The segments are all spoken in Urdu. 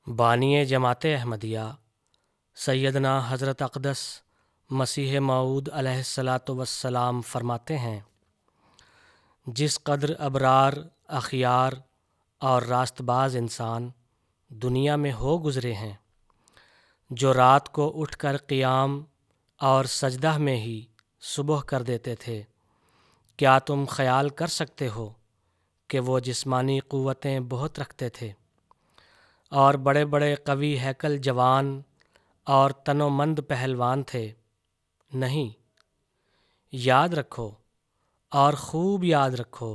بانی جماعت احمدیہ سیدنا حضرت اقدس مسیح موعود علیہ الصلاۃ والسلام فرماتے ہیں، جس قدر ابرار، اخیار اور راست باز انسان دنیا میں ہو گزرے ہیں، جو رات کو اٹھ کر قیام اور سجدہ میں ہی صبح کر دیتے تھے، کیا تم خیال کر سکتے ہو کہ وہ جسمانی قوتیں بہت رکھتے تھے اور بڑے بڑے قوی ہیکل جوان اور تن و مند پہلوان تھے؟ نہیں، یاد رکھو اور خوب یاد رکھو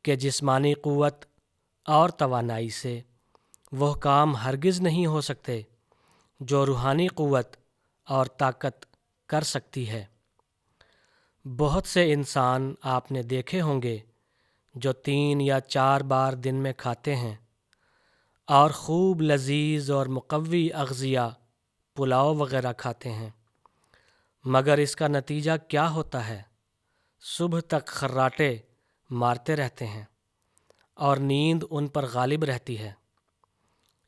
کہ جسمانی قوت اور توانائی سے وہ کام ہرگز نہیں ہو سکتے جو روحانی قوت اور طاقت کر سکتی ہے۔ بہت سے انسان آپ نے دیکھے ہوں گے جو 3 یا 4 بار دن میں کھاتے ہیں اور خوب لذیذ اور مقوی اغذیہ پلاؤ وغیرہ کھاتے ہیں، مگر اس کا نتیجہ کیا ہوتا ہے؟ صبح تک خراٹے مارتے رہتے ہیں اور نیند ان پر غالب رہتی ہے،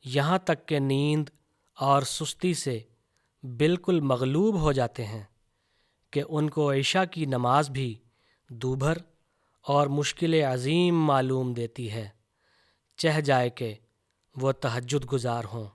یہاں تک کہ نیند اور سستی سے بالکل مغلوب ہو جاتے ہیں کہ ان کو عشاء کی نماز بھی دوبھر اور مشکل عظیم معلوم دیتی ہے، چاہے جائے کہ وہ تہجد گزار ہوں۔